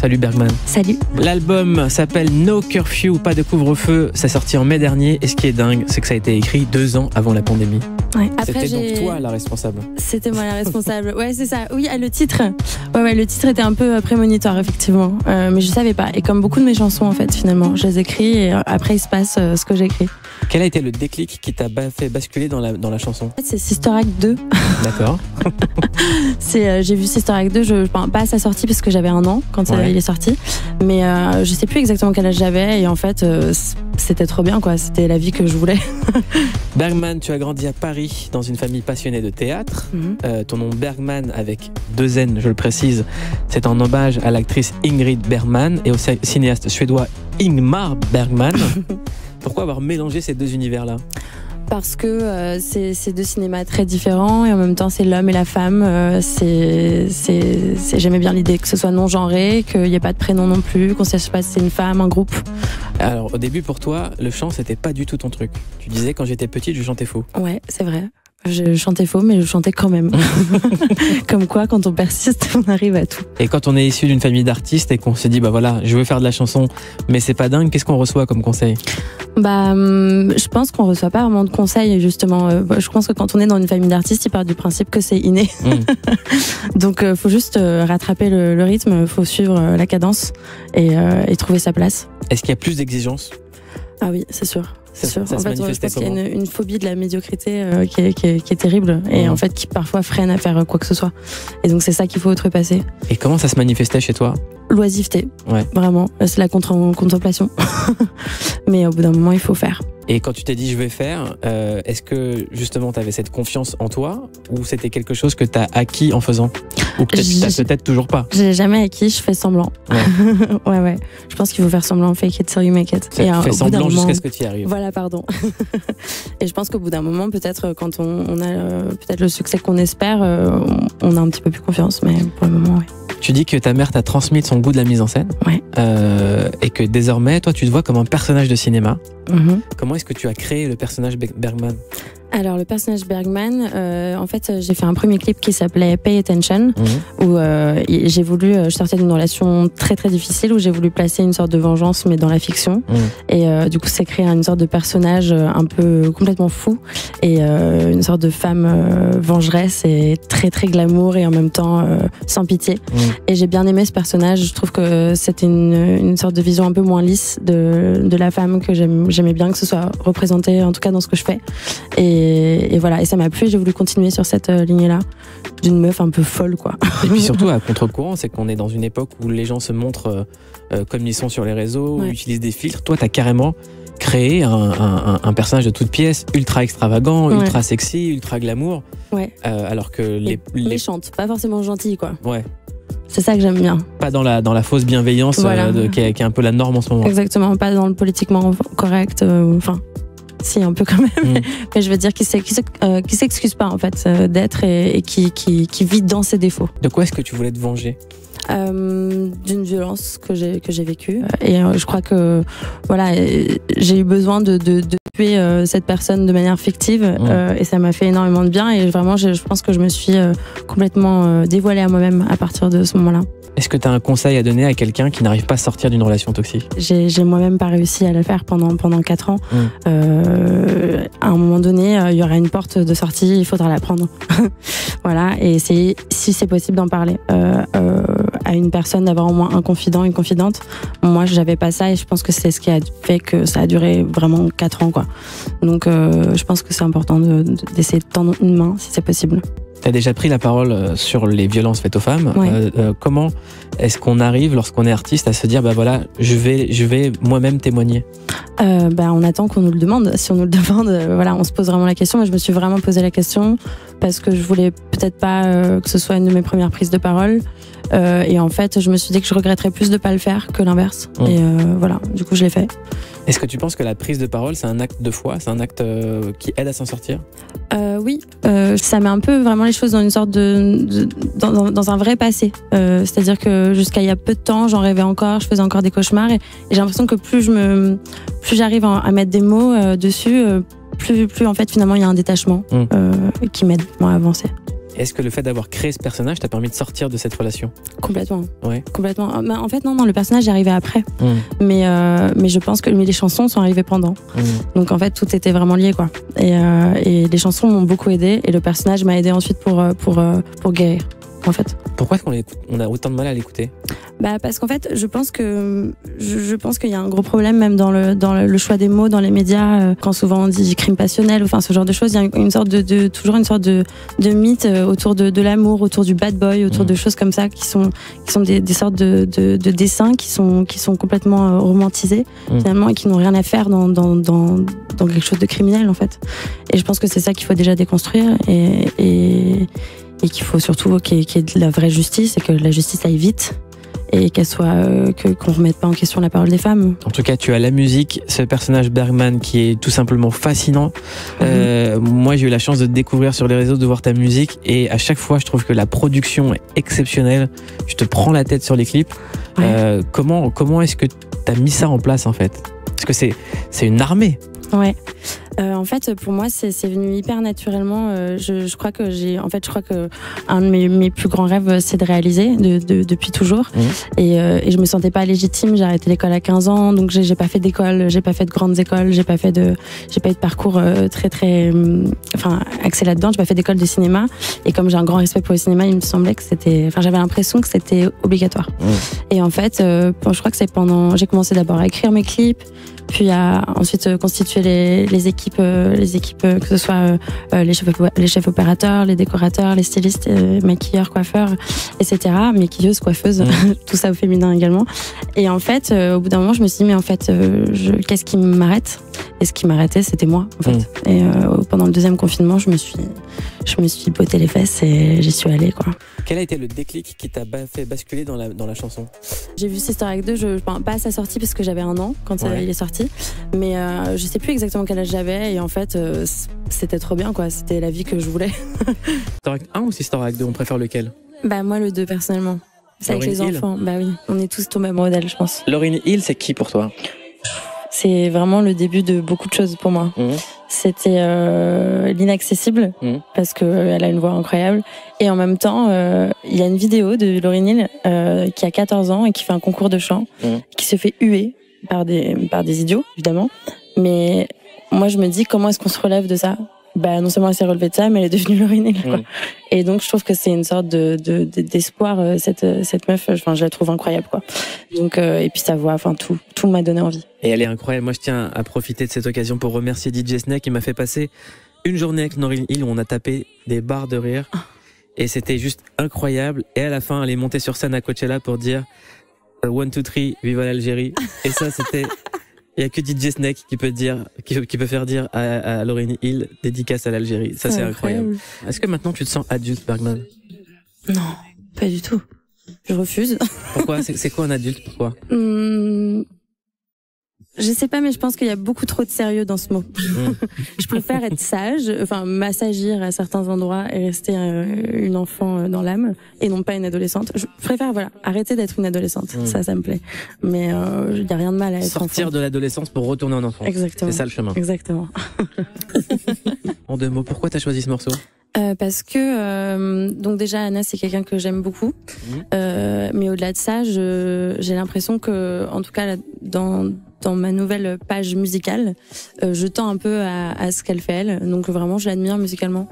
Salut Bergman. Salut. L'album s'appelle No Curfew, pas de couvre-feu. Ça sorti en mai dernier. Et ce qui est dingue, c'est que ça a été écrit 2 ans avant la pandémie. Ouais. C'était donc toi la responsable. C'était moi la responsable. Ouais, c'est ça. Oui, le titre. Ouais, le titre était un peu prémonitoire, effectivement. Mais je savais pas. Et comme beaucoup de mes chansons, en fait, finalement, je les écris et après il se passe ce que j'écris. Quel a été le déclic qui t'a fait basculer dans la chanson? En fait, c'est Sister Act 2. D'accord. J'ai vu Sister Act 2, pas à sa sortie parce que j'avais 1 an quand il est sorti. Mais je sais plus exactement quel âge j'avais et en fait c'était trop bien quoi, c'était la vie que je voulais. Bergman, tu as grandi à Paris dans une famille passionnée de théâtre. Ton nom Bergman avec 2 N, je le précise, c'est en hommage à l'actrice Ingrid Bergman et au cinéaste suédois Ingmar Bergman. Pourquoi avoir mélangé ces 2 univers-là? Parce que c'est 2 cinémas très différents et en même temps c'est l'homme et la femme. J'aimais bien l'idée que ce soit non-genré, qu'il n'y ait pas de prénom non plus, qu'on ne sache pas si c'est une femme, un groupe. Alors au début pour toi, le chant c'était pas du tout ton truc. Tu disais quand j'étais petite je chantais faux. Ouais, c'est vrai. Je chantais faux, mais je chantais quand même. Comme quoi, quand on persiste, on arrive à tout. Et quand on est issu d'une famille d'artistes et qu'on se dit, bah voilà, je veux faire de la chanson, mais c'est pas dingue, qu'est-ce qu'on reçoit comme conseil? Je pense qu'on reçoit pas vraiment de conseils, justement. Je pense que quand on est dans une famille d'artistes, ils partent du principe que c'est inné. Donc, faut juste rattraper le rythme, faut suivre la cadence et trouver sa place. Est-ce qu'il y a plus d'exigences? Ah oui, c'est sûr. C'est sûr. Ça en se fait, je manifestait pense qu'il y a comment? une phobie de la médiocrité qui est terrible et en fait qui parfois freine à faire quoi que ce soit. Et donc c'est ça qu'il faut outrepasser. Et comment ça se manifestait chez toi? L'oisiveté, vraiment. C'est la contemplation. Mais au bout d'un moment, il faut faire. Et quand tu t'es dit je vais faire, est-ce que justement tu avais cette confiance en toi ou c'était quelque chose que tu as acquis en faisant? Ou que tu n'as peut-être toujours pas? J'ai jamais acquis, je fais semblant. Ouais. Je pense qu'il faut faire semblant, fake it till you make it. Et fais semblant jusqu'à ce que tu y arrives. Voilà, pardon. Et je pense qu'au bout d'un moment, peut-être quand on a peut-être le succès qu'on espère, on a un petit peu plus confiance. Mais pour le moment, ouais. Tu dis que ta mère t'a transmis son goût de la mise en scène. Ouais. Et que désormais, toi, tu te vois comme un personnage de cinéma. Comment est-ce que tu as créé le personnage Bergman? Alors le personnage Bergman, en fait j'ai fait un premier clip qui s'appelait Pay Attention où j'ai voulu, je sortais d'une relation très très difficile où j'ai voulu placer une sorte de vengeance mais dans la fiction et du coup c'est créé une sorte de personnage un peu complètement fou et une sorte de femme vengeresse et très très glamour et en même temps sans pitié et j'ai bien aimé ce personnage. Je trouve que c'était une sorte de vision un peu moins lisse de la femme que j'aimais bien que ce soit représenté en tout cas dans ce que je fais et voilà, et ça m'a plu, j'ai voulu continuer sur cette lignée-là, d'une meuf un peu folle, quoi. Et puis surtout, à contre-courant, c'est qu'on est dans une époque où les gens se montrent comme ils sont sur les réseaux, où ils utilisent des filtres. Toi, t'as carrément créé un personnage de toute pièce, ultra extravagant, ultra sexy, ultra glamour. Alors que méchante, pas forcément gentille, quoi. Ouais. C'est ça que j'aime bien. Pas dans la fausse bienveillance qui est un peu la norme en ce moment. Exactement, pas dans le politiquement correct, si, un peu quand même. Mais je veux dire qui s'excuse pas en fait d'être et qui vit dans ses défauts. De quoi est-ce que tu voulais te venger? D'une violence que j'ai vécue et je crois que voilà, j'ai eu besoin de tuer cette personne de manière fictive et ça m'a fait énormément de bien et vraiment je pense que je me suis complètement dévoilée à moi-même à partir de ce moment-là. Est-ce que tu as un conseil à donner à quelqu'un qui n'arrive pas à sortir d'une relation toxique? J'ai moi-même pas réussi à le faire pendant 4 ans. À un moment donné, il y aura une porte de sortie, il faudra la prendre. Voilà, et si c'est possible d'en parler à une personne, d'avoir au moins un confident, une confidente. Moi, j'avais pas ça et je pense que c'est ce qui a fait que ça a duré vraiment 4 ans, quoi. Donc, je pense que c'est important d'essayer de tendre une main si c'est possible. Tu as déjà pris la parole sur les violences faites aux femmes. Comment est-ce qu'on arrive, lorsqu'on est artiste, à se dire, bah voilà, je vais moi-même témoigner? On attend qu'on nous le demande. Si on nous le demande, voilà, on se pose vraiment la question. Moi, je me suis vraiment posé la question parce que je voulais peut-être pas que ce soit une de mes premières prises de parole. Et en fait, je me suis dit que je regretterais plus de pas le faire que l'inverse. Et voilà, du coup, je l'ai fait. Est-ce que tu penses que la prise de parole, c'est un acte de foi? C'est un acte qui aide à s'en sortir? Oui, ça met un peu vraiment les choses dans une sorte dans un vrai passé. C'est-à-dire que jusqu'à il y a peu de temps, j'en rêvais encore, je faisais encore des cauchemars et j'ai l'impression que plus j'arrive à mettre des mots dessus, plus en fait finalement il y a un détachement qui m'aide moi à avancer. Est-ce que le fait d'avoir créé ce personnage t'a permis de sortir de cette relation? Complètement. Ouais. Complètement. En fait, non, le personnage est arrivé après. Mais je pense que les chansons sont arrivées pendant. Donc en fait, tout était vraiment lié, quoi. Et les chansons m'ont beaucoup aidé et le personnage m'a aidé ensuite pour guérir, en fait. Pourquoi est-ce qu'on a autant de mal à l'écouter? Parce qu'en fait, je pense qu'il y a un gros problème même dans le choix des mots dans les médias, quand souvent on dit crime passionnel, enfin ce genre de choses, il y a toujours une sorte de mythe autour de l'amour, autour du bad boy, autour de choses comme ça qui sont des sortes de dessins qui sont complètement romantisés finalement et qui n'ont rien à faire dans quelque chose de criminel en fait. Et je pense que c'est ça qu'il faut déjà déconstruire et qu'il faut surtout qu'il y ait de la vraie justice et que la justice aille vite. Et qu'on remette pas en question la parole des femmes. En tout cas, tu as la musique, ce personnage Bergman qui est tout simplement fascinant. Moi, j'ai eu la chance de te découvrir sur les réseaux, de voir ta musique, et à chaque fois, je trouve que la production est exceptionnelle. Je te prends la tête sur les clips. Ouais. Comment est-ce que tu as mis ça en place en fait? Parce que c'est une armée. Ouais. En fait, pour moi, c'est venu hyper naturellement. Je crois que un de mes plus grands rêves, c'est de réaliser depuis toujours. Et je me sentais pas légitime. J'ai arrêté l'école à 15 ans, donc j'ai pas fait d'école, j'ai pas fait de grandes écoles, j'ai pas eu de parcours très, axé là-dedans. J'ai pas fait d'école de cinéma. Et comme j'ai un grand respect pour le cinéma, il me semblait que j'avais l'impression que c'était obligatoire. Et en fait, je crois que j'ai commencé d'abord à écrire mes clips, puis à ensuite constituer les équipes, que ce soit les chefs opérateurs, les décorateurs, les stylistes, maquilleurs, coiffeurs, etc. Maquilleuses, coiffeuses, tout ça au féminin également. Et en fait, au bout d'un moment, je me suis dit, mais en fait, qu'est-ce qui m'arrête? Et ce qui m'arrêtait, c'était moi, en fait. Et pendant le deuxième confinement, je me suis botté les fesses et j'y suis allée, quoi. Quel a été le déclic qui t'a fait basculer dans la chanson? J'ai vu Sister Act 2, pas à sa sortie parce que j'avais 1 an quand il est sorti, mais je sais plus exactement quel âge j'avais et en fait c'était trop bien, quoi. C'était la vie que je voulais. Sister Act 1 ou Sister Act 2, on préfère lequel? Moi le 2 personnellement. C'est avec les enfants. Bah oui, on est tous tombés amoureux d'elle, je pense. Lauryn Hill, c'est qui pour toi? C'est vraiment le début de beaucoup de choses pour moi. C'était l'inaccessible parce que elle a une voix incroyable et en même temps il y a une vidéo de Lauryn Hill qui a 14 ans et qui fait un concours de chant, qui se fait huer par des idiots évidemment, mais moi je me dis comment est-ce qu'on se relève de ça? Non seulement elle s'est relevée de ça, mais elle est devenue Lauryn Hill, quoi. Et donc je trouve que c'est une sorte d'espoir, cette meuf, je la trouve incroyable, quoi. Donc et puis sa voix, tout m'a donné envie. Et elle est incroyable. Moi je tiens à profiter de cette occasion pour remercier DJ Snake qui m'a fait passer une journée avec Lauryn Hill où on a tapé des barres de rire et c'était juste incroyable. Et à la fin elle est montée sur scène à Coachella pour dire 1, 2, 3, viva l'Algérie. Et ça c'était... Il n'y a que DJ Snake qui peut faire dire à Lauryn Hill dédicace à l'Algérie. Ça, c'est incroyable. Est-ce que maintenant tu te sens adulte, Bergman? Non, pas du tout. Je refuse. Pourquoi? C'est quoi un adulte? Pourquoi? Je sais pas, mais je pense qu'il y a beaucoup trop de sérieux dans ce mot. Je préfère être sage, m'assagir à certains endroits et rester une enfant dans l'âme et non pas une adolescente. Je préfère, arrêter d'être une adolescente. Ça me plaît. Mais il y a rien de mal à être sortir enfant. de l'adolescence pour retourner en enfance. Exactement. C'est ça le chemin. Exactement. En 2 mots, pourquoi t'as choisi ce morceau? Parce que donc déjà Anna c'est quelqu'un que j'aime beaucoup, mais au-delà de ça, j'ai l'impression que en tout cas dans ma nouvelle page musicale, je tends un peu à ce qu'elle fait elle. Donc vraiment je l'admire musicalement.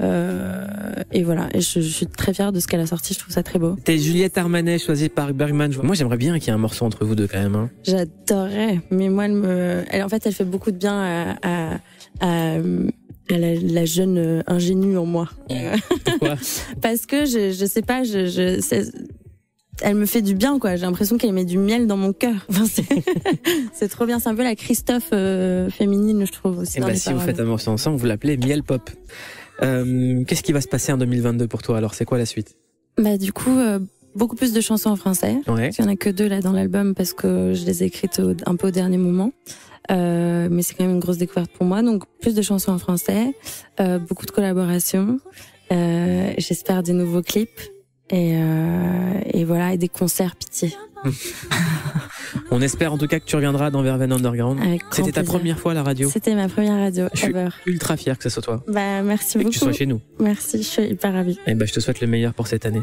Et voilà, et je suis très fière de ce qu'elle a sorti, je trouve ça très beau. T'es Juliette Armanet choisie par Bergman. Moi j'aimerais bien qu'il y ait un morceau entre vous deux quand même. J'adorerais, mais moi en fait elle fait beaucoup de bien à la jeune ingénue en moi. Pourquoi? Parce que je sais pas, elle me fait du bien, quoi. J'ai l'impression qu'elle met du miel dans mon cœur. C'est trop bien. C'est un peu la Christophe féminine, je trouve aussi. Et si vous faites un morceau ensemble, vous l'appelez Miel Pop. Qu'est-ce qui va se passer en 2022 pour toi? Alors, c'est quoi la suite? Du coup, beaucoup plus de chansons en français. Ouais. Il y en a que 2 là dans l'album parce que je les ai écrites un peu au dernier moment. Mais c'est quand même une grosse découverte pour moi. Donc plus de chansons en français, beaucoup de collaborations, j'espère des nouveaux clips et voilà, et des concerts, pitié. On espère en tout cas que tu reviendras dans Verveine Underground. C'était ta première fois à la radio? C'était ma première radio. Je suis ultra fier que ce soit toi. Merci beaucoup. Et que tu sois chez nous. Merci, je suis hyper ravie. Et je te souhaite le meilleur pour cette année.